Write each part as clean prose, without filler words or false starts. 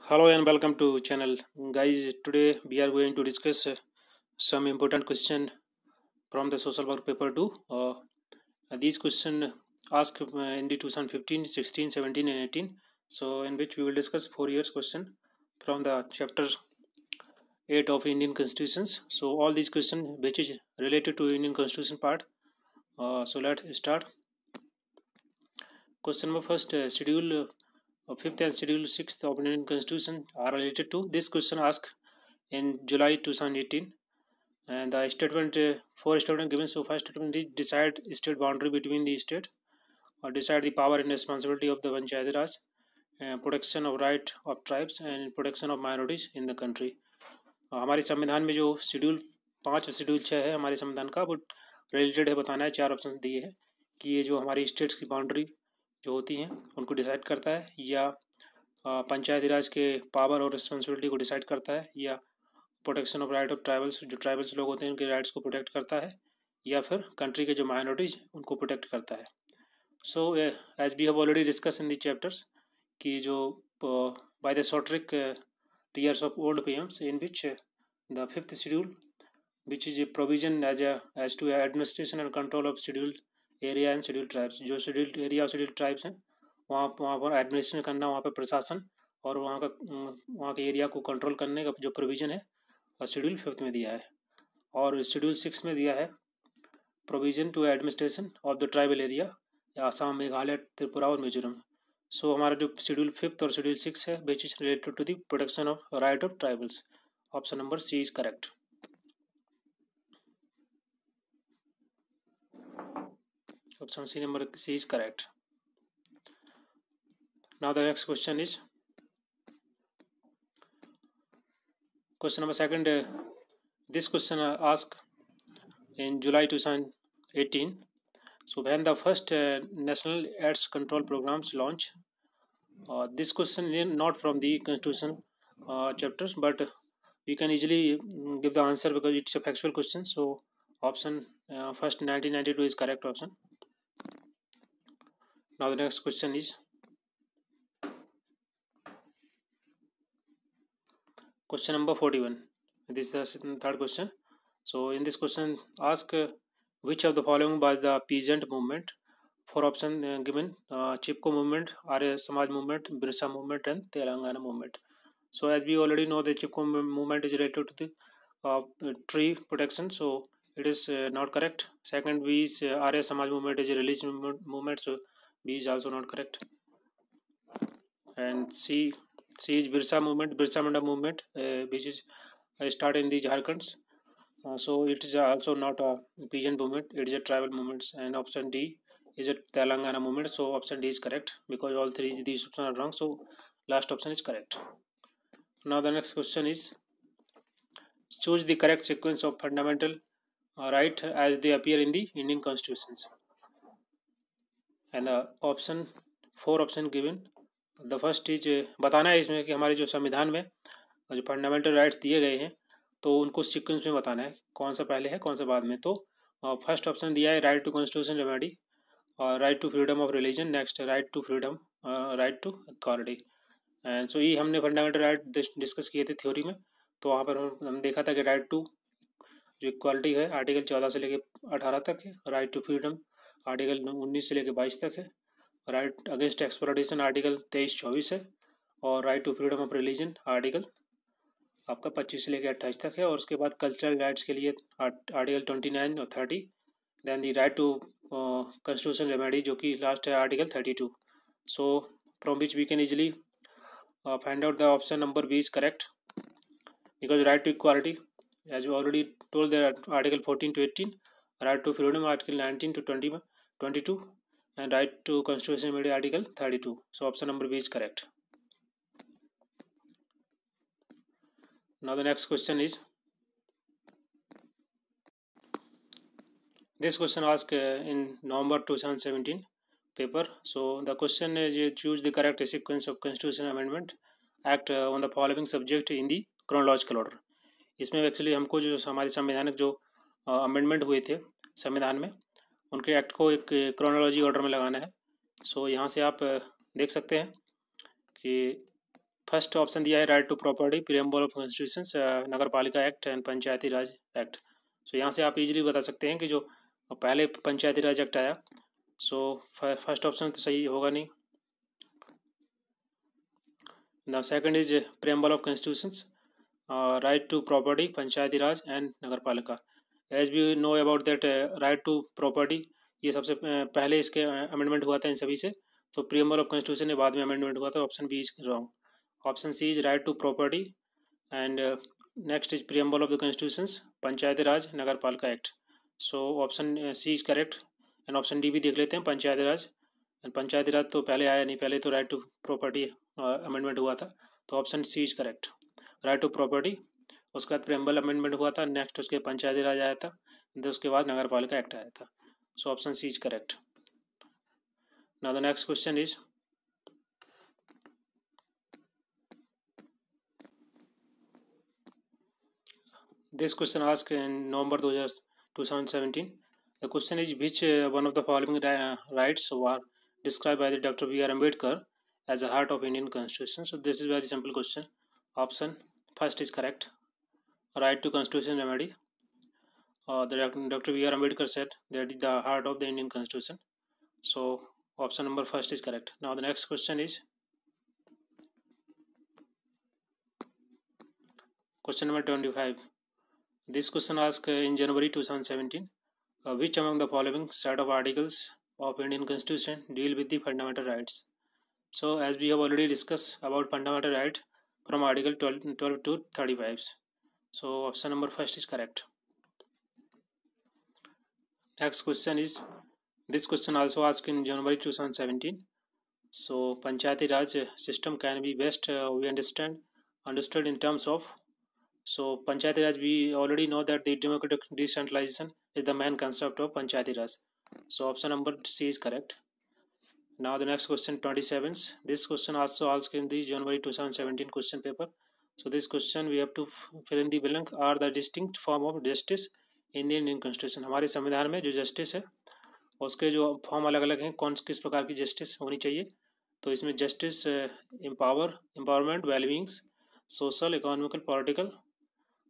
Hello and welcome to channel, guys. Today we are going to discuss some important question from the social work paper 2. These question asked in the 2015, 16, 17 and 18. So in which we will discuss 4 years question from the chapter 8 of Indian constitutions. So all these questions which is related to Indian constitution part. So let's start. Question number first, schedule fifth and schedule sixth of Indian constitution are related to. This question asked in July 2018, and the statement four statement given. So first statement is decide state boundary between the state, or decide the power and responsibility of the Panchayati Raj, protection of right of tribes and protection of minorities in the country. हमारे संविधान में जो schedule 5 और schedule 6 है हमारे संविधान का, वो रिलेटेड है, बताना है। 4 ऑप्शन दिए हैं कि ये जो हमारी स्टेट्स की बाउंड्री जो होती हैं उनको डिसाइड करता है, या पंचायती राज के पावर और रिस्पॉन्सिबिलिटी को डिसाइड करता है, या protection of right of tribals, जो ट्राइबल्स लोग होते हैं उनके राइट्स को प्रोटेक्ट करता है, या फिर कंट्री के जो माइनॉरिटीज उनको प्रोटेक्ट करता है। So as we have already discuss in the chapters कि जो बाय द शॉर्ट्रिक tiers of old PMs in which the fifth schedule which is a provision as to administration and control of scheduled area and scheduled tribes। जो scheduled area और scheduled tribes हैं वहाँ पर administration करना, वहाँ पर प्रशासन और वहाँ के एरिया को कंट्रोल करने का जो प्रोविज़न है और शेड्यूल 5 में दिया है। और शेड्यूल 6 में दिया है provision to administration of the tribal area, Assam, Meghalaya, Tripura और मिजोरम। सो हमारा जो शेड्यूल 5 और शेड्यूल 6 है which is related to the protection of right of tribals. Option number C is correct. Option C number C is correct. Now the next question is question number second. This question asked in July 2018. So when the first national AIDS control programs launch. This question is not from the constitution chapters, but we can easily give the answer because it's a factual question. So option first 1992 is correct option. Now the next question is question number 41. This is the third question. So in this question ask which of the following was the peasant movement? For option given Chipko movement, Arya Samaj movement, Birsa movement and Telangana movement. So as we already know, the Chipko movement is related to the tree protection, so it is not correct. Second B is Arya Samaj movement is a religious movement, so B is also not correct. And C is Birsa movement, Birsa Munda movement, which is start in the Jharkhand. So it is also not a peasant movement; it is a tribal movement. And option D is a Telangana movement. So option D is correct because all three of these options are wrong. So last option is correct. Now the next question is choose the correct sequence of fundamental right as they appear in the Indian constitutions. And the option 4 option given, the first is बताना है इसमें कि हमारे जो संविधान में जो fundamental rights दिए गए हैं तो उनको सीक्वेंस में बताना है, कौन सा पहले है कौन सा बाद में। तो फर्स्ट ऑप्शन दिया है राइट टू कॉन्स्टिट्यूशन रेमेडी, और right to freedom of religion, next right to freedom, right to equality. And so ये हमने फंडामेंटल राइट डिस्कस किए थे थ्योरी में, तो वहाँ पर हम देखा था कि राइट टू जो इक्वालिटी है आर्टिकल 14 से लेके 18 तक है, राइट टू फ्रीडम आर्टिकल 19 से लेके 22 तक है, राइट अगेंस्ट एक्सप्लॉयटेशन आर्टिकल 23-24 है, और right to freedom of religion article आपका 25 से लेकर 28 तक है। और उसके बाद कल्चरल राइट्स के लिए आर्टिकल 29 और 30, then the right to constitution remedy जो कि लास्ट है article 32। So from which we can easily find out the option number B is correct because right to equality as we already told that article 14 to 18, right to freedom article 19 to 22, and right to constitution remedy article 32. So option number B is correct. Now the next question is this question asked in November 2017 paper. So the question is choose the correct sequence of constitution amendment act on the following subject in the chronological order. इसमें actually हमको जो हमारे संवैधानिक जो amendment हुए थे संविधान में उनके एक्ट को एक क्रोनोलॉजी ऑर्डर में लगाना है। सो यहाँ से आप देख सकते हैं कि फर्स्ट ऑप्शन दिया है right to property, preamble of constitution, Nagar Palika act and Panchayati Raj act. So यहाँ से आप इजीली बता सकते हैं कि जो पहले पंचायती राज एक्ट आया, सो फर्स्ट ऑप्शन तो सही होगा नहीं। The second is preamble of constitutions, right to property, Panchayati Raj and Nagar Palika. As we know about that right to property, ये सबसे पहले इसके अमेंडमेंट हुआ था इन सभी से, तो प्रीएम्बल ऑफ कॉन्स्टिट्यूशन के बाद में अमेंडमेंट हुआ था। Option B is wrong, option C is right to property and next is preamble of the constitutions, Panchayati Raj Nagar Palika act. So option C is correct and option D भी देख लेते हैं, पंचायती राज। पंचायती राज तो पहले आया नहीं, पहले तो राइट टू प्रॉपर्टी अमेंडमेंट हुआ था, तो option C is correct, right to property. उसके बाद प्रीएम्बल अमेंडमेंट हुआ था, नेक्स्ट उसके पंचायती राज आया था, फिर उसके बाद नगर पालिका एक्ट आया था। So option C is correct. Now the next question is this question asked in November 2017. The question is which one of the following rights were described by the Dr. B.R. Ambedkar as the heart of Indian Constitution? So this is very simple question. Option first is correct, right to constitution remedy. The Dr. B.R. Ambedkar said that is the heart of the Indian Constitution. So option number first is correct. Now the next question is question number 25. This question asked in January 2017. Which among the following set of articles of Indian Constitution deal with the fundamental rights? So as we have already discussed about fundamental right from article 12 to 35. So option number first is correct. Next question is, this question also asked in January 2017. So Panchayati Raj system can be best we understood in terms of, so Panchayati Raj, we already know that the democratic decentralization is the main concept of Panchayati Raj. So option number C is correct. Now the next question 27. This question also asked in the January 2017 question paper. So this question we have to fill in the blank. Are the distinct form of justice in the Indian Constitution? हमारे संविधान में जो justice है उसके जो form अलग अलग हैं, कौन किस प्रकार की जस्टिस होनी चाहिए? तो इसमें justice empowerment, wellbeings, social, economical, political,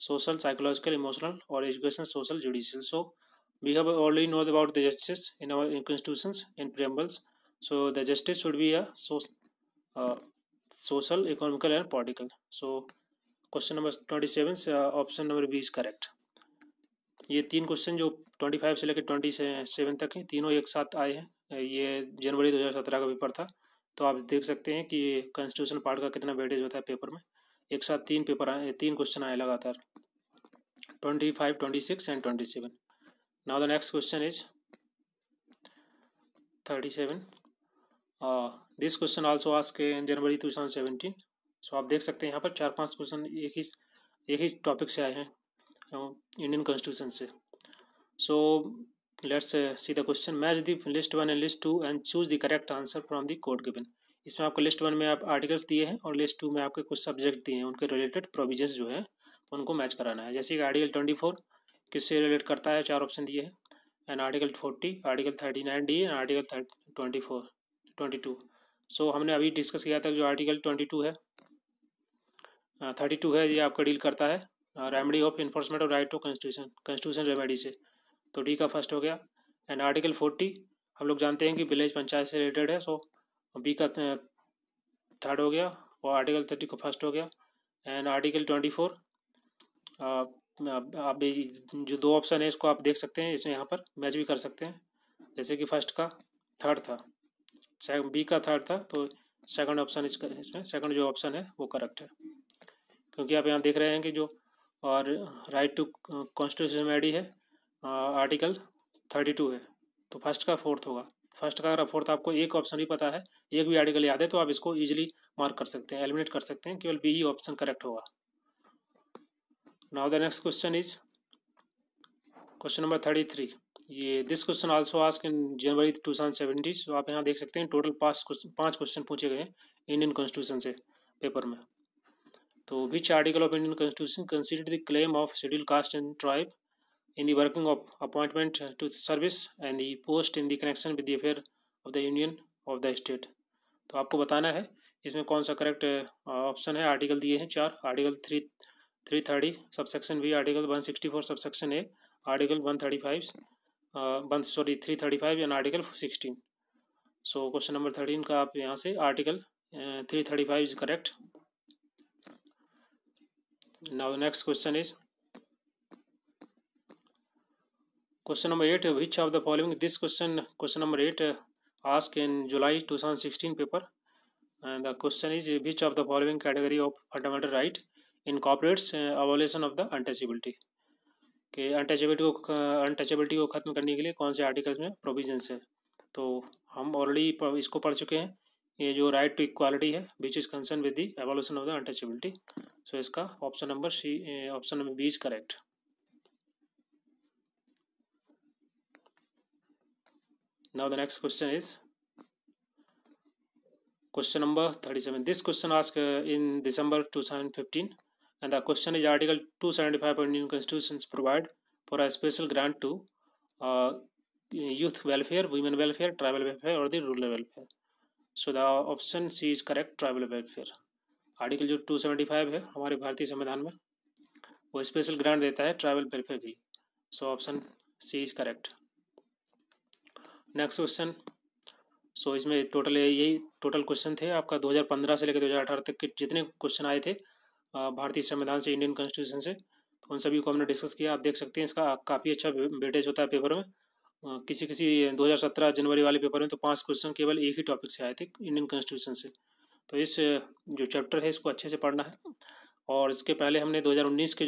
social, psychological, emotional, or education, social, judicial. So we have already know about the justice in our constitutions in preambles. So the justice should be a social, economical, and political. So question number 27 option number B is correct. ये तीन question जो 25 से लेकर 27 तक हैं, तीनों एक साथ आए हैं। ये जनवरी 2017 का पेपर था, तो आप देख सकते हैं कि कॉन्स्टिट्यूशन पार्ट का कितना वेटेज होता है पेपर में। एक साथ तीन पेपर आए, तीन क्वेश्चन आए लगातार, 25, 26 and 27. Now the next question is 37. This question also asked in January 2017. So आप देख सकते हैं यहाँ पर 4-5 क्वेश्चन एक ही टॉपिक से आए हैं इंडियन कॉन्स्टिट्यूशन से। So let's see the question. Match the list 1 and list 2 and choose the correct answer from the code given. इसमें आपको लिस्ट 1 में आप आर्टिकल्स दिए हैं और लिस्ट 2 में आपके कुछ सब्जेक्ट दिए हैं, उनके रिलेटेड प्रोविजंस जो है तो उनको मैच कराना है। जैसे कि आर्टिकल 24 किससे रिलेट करता है, 4 ऑप्शन दिए हैं, and article 40, article 39D and article 22। सो हमने अभी डिस्कस किया था जो आर्टिकल 22 है 32 है, ये आपका डील करता है remedy of enforcement of right to constitution remedy से, तो डी का फर्स्ट हो गया। एंड आर्टिकल 40 हम लोग जानते हैं कि विलेज पंचायत से रिलेटेड है, सो बी का थर्ड हो गया और आर्टिकल 30 का फर्स्ट हो गया। एंड आर्टिकल 24 आप जो 2 ऑप्शन है इसको आप देख सकते हैं, इसमें यहाँ पर मैच भी कर सकते हैं, जैसे कि फर्स्ट का थर्ड था, बी का थर्ड था, तो सेकंड ऑप्शन इसमें सेकंड जो ऑप्शन है वो करेक्ट है, क्योंकि आप यहाँ देख रहे हैं कि जो और राइट टू कॉन्स्टिट्यूशन रेमेडी है आर्टिकल 32 है, तो फर्स्ट का फोर्थ होगा। फर्स्ट का अगर फोर्थ आपको एक ऑप्शन भी पता है, एक भी आर्टिकल याद है, तो आप इसको इजीली मार्क कर सकते हैं, एलिमिनेट कर सकते हैं, केवल बी ही ऑप्शन करेक्ट होगा। Now the next question is question number 33. ये this question also ask in January 2017. So आप यहाँ देख सकते हैं टोटल 5 क्वेश्चन पूछे गए हैं इंडियन कॉन्स्टिट्यूशन से पेपर में। तो which article of Indian constitution consider the claim of schedule caste and tribe in the working of appointment to service and the post in the connection with the affair of the union of the state. तो आपको बताना है इसमें कौन सा correct option है? Article दिए हैं 4, article 330 subsection B, article 164 subsection A, article 135 335 and article 16। So question number 13 का आप यहाँ से article 335 is correct. Now next question is question number 8, which of the following, this question number 8 asked in July 2016 paper, and the question is which of the following category of fundamental right incorporates abolition of the untouchability, कि untouchability को ख़त्म करने के लिए कौन से articles में provisions है। तो हम ऑलरेडी इसको पढ़ चुके हैं, ये जो राइट टू इक्वालिटी है which is concern with the evolution of the untouchability. So इसका option number B is correct. Now the next question is question number 37. This question asked in December 2015, and the question is Article 275 of Indian Constitution provide for a special grant to youth welfare, women welfare, tribal welfare or the rural welfare. So the option C is correct, tribal welfare. Article जो 275 है हमारे भारतीय संविधान में, वो special grant देता है tribal welfare के लिए। So option C is correct. Next question, so इसमें टोटल क्वेश्चन थे आपका 2015 से लेकर 2018 तक के जितने क्वेश्चन आए थे भारतीय संविधान से, इंडियन कॉन्स्टिट्यूशन से, तो उन सभी को हमने डिस्कस किया। आप देख सकते हैं इसका काफ़ी अच्छा वेटेज होता है पेपर में। किसी 2017 जनवरी वाले पेपर में तो 5 क्वेश्चन केवल एक ही टॉपिक से आए थे, इंडियन कॉन्स्टिट्यूशन से। तो इस जो चैप्टर है इसको अच्छे से पढ़ना है। और इसके पहले हमने 2019 के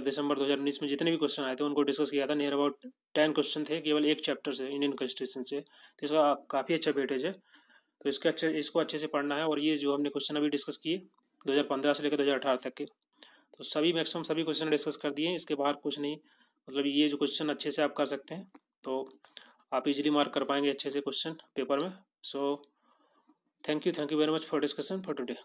दिसंबर 2019 में जितने भी क्वेश्चन आए थे उनको डिस्कस किया था। नियर अबाउट 10 क्वेश्चन थे केवल एक चैप्टर से, इंडियन कॉन्स्टिट्यूशन से। तो इसका काफ़ी अच्छा वेटेज है, तो इसको अच्छे से पढ़ना है। और ये जो हमने क्वेश्चन अभी डिस्कस किए 2015 से लेकर 2018 तक के, तो मैक्सिमम सभी क्वेश्चन डिस्कस कर दिए। इसके बाहर कुछ नहीं, मतलब ये जो क्वेश्चन अच्छे से आप कर सकते हैं तो आप इजीली मार्क कर पाएंगे अच्छे से क्वेश्चन पेपर में। So thank you very much for discussion for today.